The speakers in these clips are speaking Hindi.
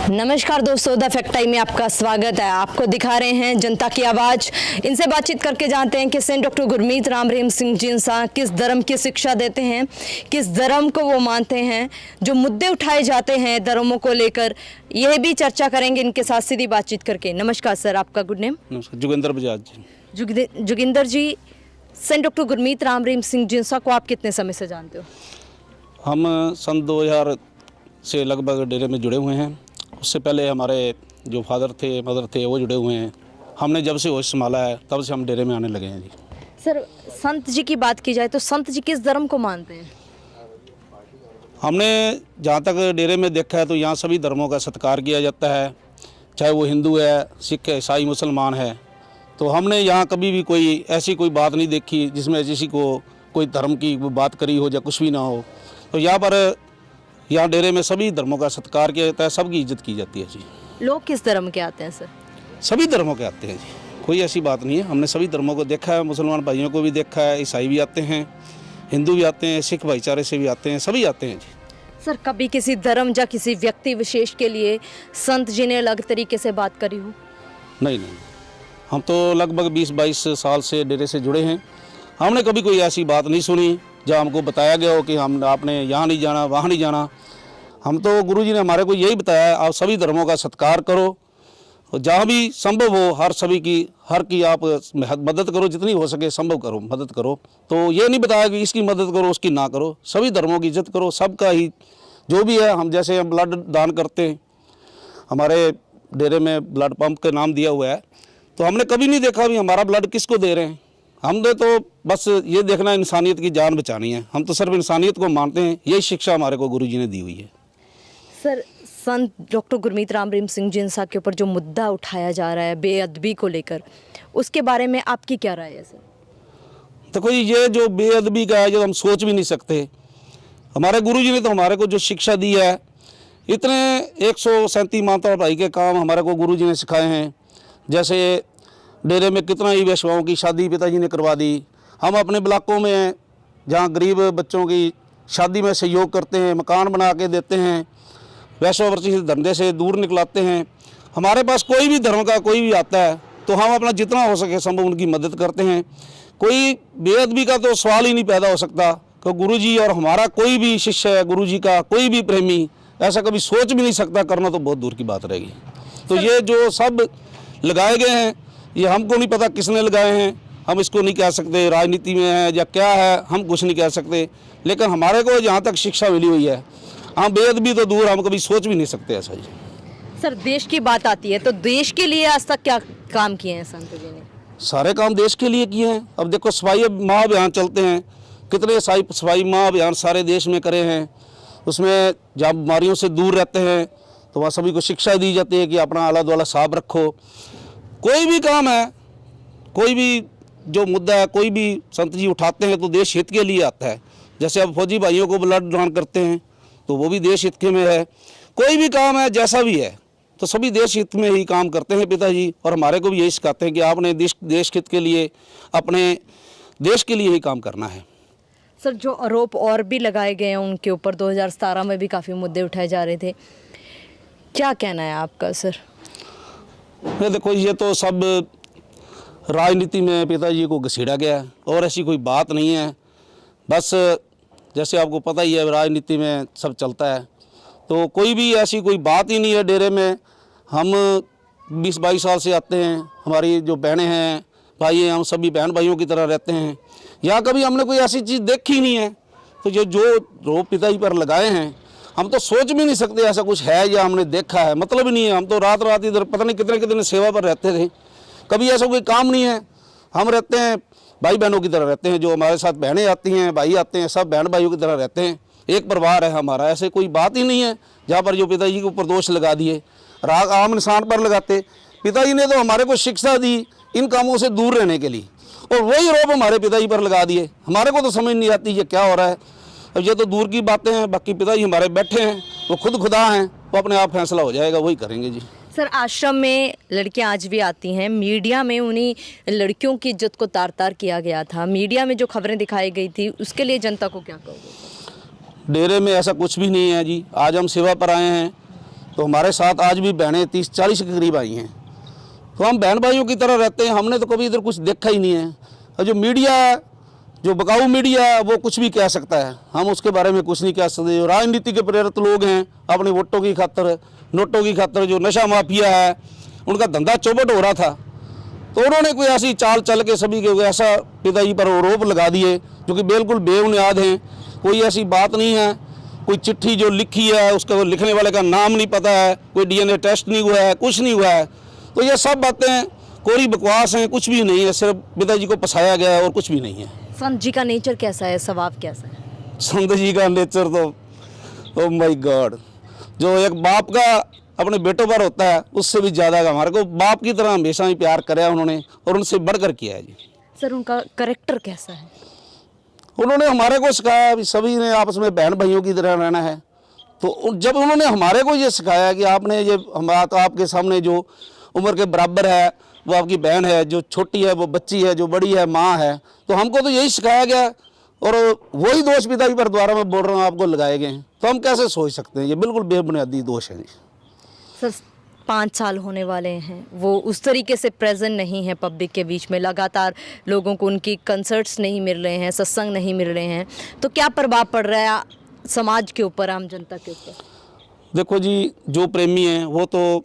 नमस्कार दोस्तों, द फैक्ट टाइम में आपका स्वागत है। आपको दिखा रहे हैं जनता की आवाज़। इनसे बातचीत करके जानते हैं कि सेंट डॉक्टर गुरमीत राम रहीम सिंह जिंसा किस धर्म की शिक्षा देते हैं, किस धर्म को वो मानते हैं, जो मुद्दे उठाए जाते हैं धर्मों को लेकर, यह भी चर्चा करेंगे इनके साथ सीधी बातचीत करके। नमस्कार सर, आपका गुड नेम? नमस्कार, जोगिंदर बजाज जी। जोगिंदर जी, सेंट डॉक्टर गुरमीत राम रहीम सिंह जिंसा को आप कितने समय से जानते हो? हम सन 2000 से लगभग डेरे में जुड़े हुए हैं। उससे पहले हमारे जो फादर थे मदर थे वो जुड़े हुए हैं। हमने जब से होश संभाला है तब से हम डेरे में आने लगे हैं जी। सर, संत जी की बात की जाए तो संत जी किस धर्म को मानते हैं? हमने जहाँ तक डेरे में देखा है तो यहाँ सभी धर्मों का सत्कार किया जाता है, चाहे वो हिंदू है, सिख है, ईसाई, मुसलमान है। तो हमने यहाँ कभी भी कोई ऐसी कोई बात नहीं देखी जिसमें किसी को कोई धर्म की बात करी हो या कुछ भी ना हो। तो यहाँ डेरे में सभी धर्मों का सत्कार किया जाता है, सबकी इज्जत की जाती है जी। लोग किस धर्म के आते हैं सर? सभी धर्मों के आते हैं जी, कोई ऐसी बात नहीं है। हमने सभी धर्मों को देखा है, मुसलमान भाइयों को भी देखा है, ईसाई भी आते हैं, हिंदू भी आते हैं, सिख भाईचारे से भी आते हैं, सभी आते हैं जी। सर, कभी किसी धर्म या किसी व्यक्ति विशेष के लिए संत जी ने अलग तरीके से बात करी हो? नहीं, हम तो लगभग 20-22 साल से डेरे से जुड़े हैं। हमने कभी कोई ऐसी बात नहीं सुनी जहाँ हमको बताया गया हो कि आपने यहाँ नहीं जाना, वहाँ नहीं जाना। हम तो गुरुजी ने हमारे को यही बताया है, आप सभी धर्मों का सत्कार करो और जहाँ भी संभव हो हर की आप मदद करो, जितनी हो सके संभव करो, मदद करो। तो ये नहीं बताया कि इसकी मदद करो उसकी ना करो, सभी धर्मों की इज्जत करो, सबका ही जो भी है। हम जैसे हम ब्लड दान करते हैं, हमारे डेरे में ब्लड पंप का नाम दिया हुआ है, तो हमने कभी नहीं देखा भी हमारा ब्लड किसको दे रहे हैं। हमने तो बस ये देखना इंसानियत की जान बचानी है। हम तो सिर्फ इंसानियत को मानते हैं, यही शिक्षा हमारे को गुरुजी ने दी हुई है। सर, संत डॉक्टर गुरमीत राम रहीम सिंह जिंसा के ऊपर जो मुद्दा उठाया जा रहा है बेअदबी को लेकर, उसके बारे में आपकी क्या राय है सर? तो कोई ये जो बेअदबी का है जो हम सोच भी नहीं सकते। हमारे गुरुजी ने तो हमारे को जो शिक्षा दी है, इतने 137 माता भाई के काम हमारे को गुरुजी ने सिखाए हैं। जैसे डेरे में कितना ही वैश्वाओं की शादी पिताजी ने करवा दी। हम अपने ब्लॉकों में जहाँ गरीब बच्चों की शादी में सहयोग करते हैं, मकान बना के देते हैं, वैश्वावृत्ति से धंधे से दूर निकलाते हैं। हमारे पास कोई भी धर्म का कोई भी आता है तो हम अपना जितना हो सके संभव उनकी मदद करते हैं। कोई बेअदबी का तो सवाल ही नहीं पैदा हो सकता कि गुरुजी और हमारा कोई भी शिष्य है, गुरुजी का कोई भी प्रेमी ऐसा कभी सोच भी नहीं सकता। करना तो बहुत दूर की बात रहेगी। तो ये जो सब लगाए गए हैं, ये हमको नहीं पता किसने लगाए हैं, हम इसको नहीं कह सकते राजनीति में है या क्या है, हम कुछ नहीं कह सकते। लेकिन हमारे को जहाँ तक शिक्षा मिली हुई है, हम बेअदबी तो दूर, हम कभी सोच भी नहीं सकते ऐसा जी। सर, देश की बात आती है तो देश के लिए आज तक क्या काम किए हैं संत जी ने? सारे काम देश के लिए किए हैं। अब देखो, सफाई महाअभियान चलते हैं, कितने सफाई महाअभियान सारे देश में करे हैं। उसमें जहाँ बीमारियों से दूर रहते हैं तो वहाँ सभी को शिक्षा दी जाती है कि अपना आला दुआला साफ रखो। कोई भी काम है, कोई भी जो मुद्दा है, कोई भी संत जी उठाते हैं तो देश हित के लिए आता है। जैसे अब फौजी भाइयों को ब्लड दान करते हैं तो वो भी देश हित के में है। कोई भी काम है जैसा भी है तो सभी देश हित में ही काम करते हैं पिताजी, और हमारे को भी यही सिखाते हैं कि आपने देश हित के लिए, अपने देश के लिए ही काम करना है। सर, जो आरोप और भी लगाए गए हैं उनके ऊपर 2017 में भी काफ़ी मुद्दे उठाए जा रहे थे, क्या कहना है आपका सर? देखो, ये तो सब राजनीति में पिताजी को घसीटा गया है और ऐसी कोई बात नहीं है। बस जैसे आपको पता ही है राजनीति में सब चलता है, तो कोई भी ऐसी कोई बात ही नहीं है डेरे में। हम 20-22 साल से आते हैं, हमारी जो बहनें हैं, भाई हैं, हम सभी बहन भाइयों की तरह रहते हैं। यहाँ कभी हमने कोई ऐसी चीज़ देखी नहीं है। तो जो रोप पिताजी पर लगाए हैं, हम तो सोच भी नहीं सकते ऐसा कुछ है या हमने देखा है, मतलब ही नहीं है। हम तो रात इधर पता नहीं कितने कितने सेवा पर रहते थे, कभी ऐसा कोई काम नहीं है। हम रहते हैं भाई बहनों की तरह रहते हैं, जो हमारे साथ बहनें आती हैं, भाई आते हैं, सब बहन भाइयों की तरह रहते हैं, एक परिवार है हमारा। ऐसे कोई बात ही नहीं है जहाँ पर जो पिताजी के ऊपर दोष लगा दिए, राग आम इंसान पर लगाते। पिताजी ने तो हमारे को शिक्षा दी इन कामों से दूर रहने के लिए, और वही रोप हमारे पिताजी पर लगा दिए। हमारे को तो समझ नहीं आती ये क्या हो रहा है। अब ये तो दूर की बातें हैं, बाकी पिताजी हमारे बैठे हैं, वो खुद खुदा हैं, वो अपने आप फैसला हो जाएगा, वही करेंगे जी। सर, आश्रम में लड़कियां आज भी आती हैं, मीडिया में उन्हीं लड़कियों की इज्जत को तार तार किया गया था, मीडिया में जो खबरें दिखाई गई थी उसके लिए जनता को क्या कहोगे? डेरे में ऐसा कुछ भी नहीं है जी। आज हम सेवा पर आए हैं तो हमारे साथ आज भी बहनें 30-40 के करीब आई हैं। तो हम बहन भाइयों की तरह रहते हैं, हमने तो कभी इधर कुछ देखा ही नहीं है। और जो मीडिया, जो बकाऊ मीडिया है, वो कुछ भी कह सकता है, हम उसके बारे में कुछ नहीं कह सकते। जो राजनीति के प्रेरित लोग हैं, अपने वोटों की खातर, नोटों की खातर, जो नशा माफिया है, उनका धंधा चौपट हो रहा था, तो उन्होंने कोई ऐसी चाल चल के सभी के ऐसा पिताजी पर आरोप लगा दिए जो कि बिल्कुल बेबुनियाद हैं। कोई ऐसी बात नहीं है। कोई चिट्ठी जो लिखी है उसका लिखने वाले का नाम नहीं पता है, कोई डीएनए टेस्ट नहीं हुआ है, कुछ नहीं हुआ है। तो ये सब बातें कोरी बकवास हैं, कुछ भी नहीं है, सिर्फ पिताजी को फंसाया गया है और कुछ भी नहीं है। संत जी का नेचर कैसा है, स्वभाव कैसा है? संत जी का नेचर तो ओ माय गॉड, जो एक बाप का अपने बेटों पर होता है उससे भी ज़्यादा हमारे को बाप की तरह हमेशा ही प्यार कराया उन्होंने और उनसे बढ़कर किया है जी। सर उनका करेक्टर कैसा है? उन्होंने हमारे को सिखाया अभी सभी ने आपस में बहन भाइयों की तरह रहना है। तो जब उन्होंने हमारे को ये सिखाया कि आपने ये हम आपके सामने जो उम्र के बराबर है वो आपकी बहन है, जो छोटी है वो बच्ची है, जो बड़ी है माँ है, तो हमको तो यही सिखाया गया और वही दोष पिताजी पर द्वारा मैं बोल रहा हूँ आपको लगाए गए हैं। तो हम कैसे सोच सकते हैं? ये बिल्कुल बेबुनियादी दोष है जी। सर 5 साल होने वाले हैं, वो उस तरीके से प्रेजेंट नहीं है पब्लिक के बीच में, लगातार लोगों को उनकी कंसर्ट्स नहीं मिल रहे हैं, सत्संग नहीं मिल रहे हैं, तो क्या प्रभाव पड़ रहा है समाज के ऊपर, आम जनता के ऊपर? देखो जी, जो प्रेमी हैं वो तो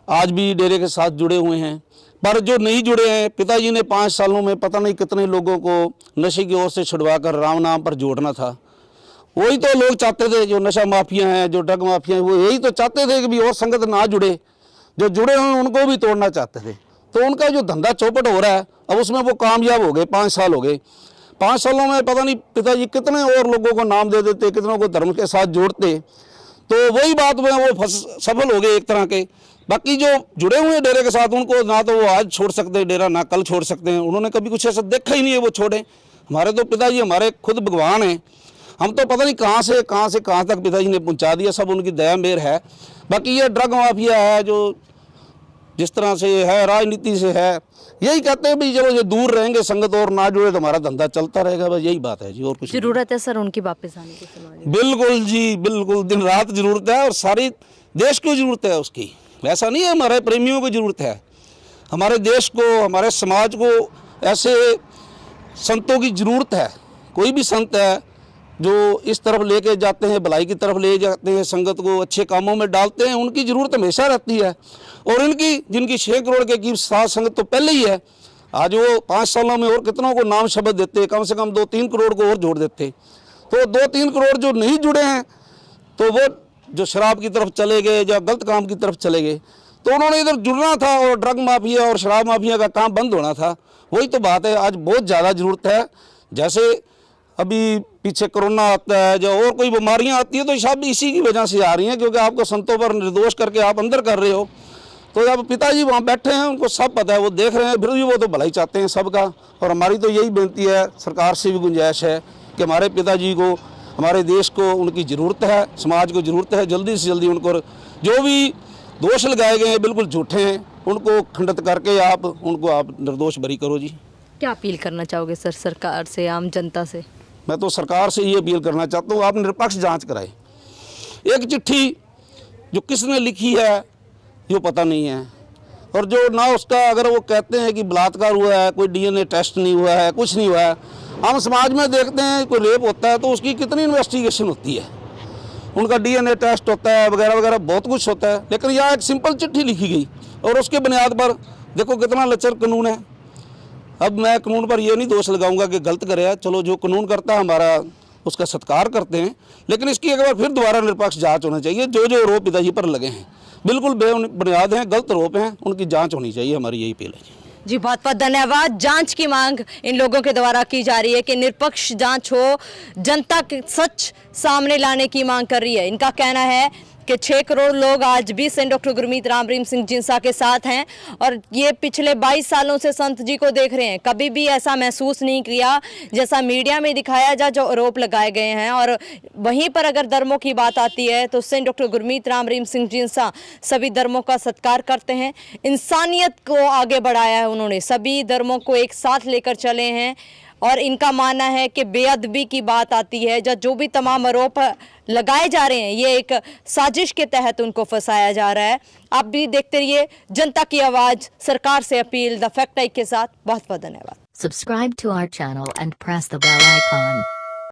आज भी डेरे के साथ जुड़े हुए हैं, पर जो नहीं जुड़े हैं, पिताजी ने 5 सालों में पता नहीं कितने लोगों को नशे की ओर से छुड़वाकर राम नाम पर जोड़ना था। वही तो लोग चाहते थे, जो नशा माफिया हैं, जो ड्रग माफिया हैं, वो यही तो चाहते थे कि भी और संगत ना जुड़े, जो जुड़े हुए उनको भी तोड़ना चाहते थे। तो उनका जो धंधा चौपट हो रहा है अब उसमें वो कामयाब हो गए। 5 साल हो गए, 5 सालों में पता नहीं पिताजी कितने और लोगों को नाम दे देते, कितनों को धर्म के साथ जोड़ते। तो वही बात में वो सफल हो गए एक तरह के। बाकी जो जुड़े हुए हैं डेरे के साथ, उनको ना तो वो आज छोड़ सकते हैं डेरा, ना कल छोड़ सकते हैं। उन्होंने कभी कुछ ऐसा देखा ही नहीं है वो छोड़े। हमारे तो पिताजी हमारे खुद भगवान हैं, हम तो पता नहीं कहाँ से कहाँ तक पिताजी ने पहुँचा दिया, सब उनकी दया मेहर है। बाकी ये ड्रग माफिया है जो जिस तरह से है, राजनीति से है, यही कहते हैं भाई चलो ये दूर रहेंगे संगत और ना जुड़े तो हमारा धंधा चलता रहेगा, बस यही बात है जी, और कुछ जरूरत है सर उनकी वापस आने की समाज में? बिल्कुल जी, बिल्कुल, दिन रात जरूरत है और सारी देश को जरूरत है उसकी। ऐसा नहीं है हमारे प्रेमियों को जरूरत है, हमारे देश को, हमारे समाज को ऐसे संतों की जरूरत है। कोई भी संत है जो इस तरफ लेके जाते हैं, भलाई की तरफ ले जाते हैं, संगत को अच्छे कामों में डालते हैं, उनकी ज़रूरत हमेशा रहती है। और इनकी जिनकी 6 करोड़ के की साथ संगत तो पहले ही है, आज वो 5 सालों में और कितनों को नाम शब्द देते, कम से कम 2-3 करोड़ को और जोड़ देते। तो 2-3 करोड़ जो नहीं जुड़े हैं तो वो जो शराब की तरफ चले गए या गलत काम की तरफ चले गए, तो उन्होंने इधर जुड़ना था और ड्रग माफिया और शराब माफिया का काम बंद होना था। वही तो बात है, आज बहुत ज़्यादा ज़रूरत है। जैसे अभी पीछे कोरोना आता है, जो और कोई बीमारियां आती है, तो सब इसी की वजह से आ रही हैं, क्योंकि आपको संतों पर निर्दोष करके आप अंदर कर रहे हो। तो अब पिताजी वहाँ बैठे हैं, उनको सब पता है, वो देख रहे हैं, फिर भी वो तो भलाई चाहते हैं सबका। और हमारी तो यही बेनती है, सरकार से भी गुंजाइश है कि हमारे पिताजी को, हमारे देश को उनकी ज़रूरत है, समाज को ज़रूरत है, जल्दी से जल्दी उनको जो भी दोष लगाए गए हैं बिल्कुल झूठे हैं, उनको खंडित करके उनको आप निर्दोष बरी करो जी। क्या अपील करना चाहोगे सर सरकार से, आम जनता से? मैं तो सरकार से ये अपील करना चाहता हूँ, आप निरपक्ष जांच कराएं। एक चिट्ठी जो किसने लिखी है ये पता नहीं है, और जो ना उसका अगर वो कहते हैं कि बलात्कार हुआ है, कोई डीएनए टेस्ट नहीं हुआ है, कुछ नहीं हुआ है। हम समाज में देखते हैं कोई रेप होता है तो उसकी कितनी इन्वेस्टिगेशन होती है, उनका डीएनए टेस्ट होता है वगैरह वगैरह, बहुत कुछ होता है। लेकिन यहाँ एक सिंपल चिट्ठी लिखी गई और उसके बुनियाद पर देखो कितना लचर कानून है। अब मैं कानून पर ये नहीं दोष लगाऊंगा कि गलत करे, चलो जो कानून करता है हमारा उसका सत्कार करते हैं, लेकिन इसकी एक बार फिर दोबारा निरपक्ष जांच होना चाहिए। जो जो आरोप पिताजी पर लगे हैं बिल्कुल बेबुनियाद हैं, गलत आरोप हैं, उनकी जांच होनी चाहिए, हमारी यही अपील है जी। बहुत बहुत धन्यवाद। जांच की मांग इन लोगों के द्वारा की जा रही है कि निष्पक्ष जांच हो, जनता के सच सामने लाने की मांग कर रही है। इनका कहना है कि 6 करोड़ लोग आज भी सेंट डॉक्टर गुरमीत राम रहीम सिंह जिंसा के साथ हैं और ये पिछले 22 सालों से संत जी को देख रहे हैं। कभी भी ऐसा महसूस नहीं किया जैसा मीडिया में दिखाया जा, जो आरोप लगाए गए हैं। और वहीं पर अगर धर्मों की बात आती है तो सेंट डॉक्टर गुरमीत राम रहीम सिंह जिंसा सभी धर्मों का सत्कार करते हैं, इंसानियत को आगे बढ़ाया है उन्होंने, सभी धर्मों को एक साथ लेकर चले हैं और इनका मानना है कि बेअदबी की बात आती है, जो भी तमाम आरोप लगाए जा रहे हैं ये एक साजिश के तहत उनको फंसाया जा रहा है। आप भी देखते रहिए जनता की आवाज़, सरकार से अपील, द फैक्ट आई के साथ। बहुत बहुत धन्यवाद। Subscribe to our channel and press the bell icon.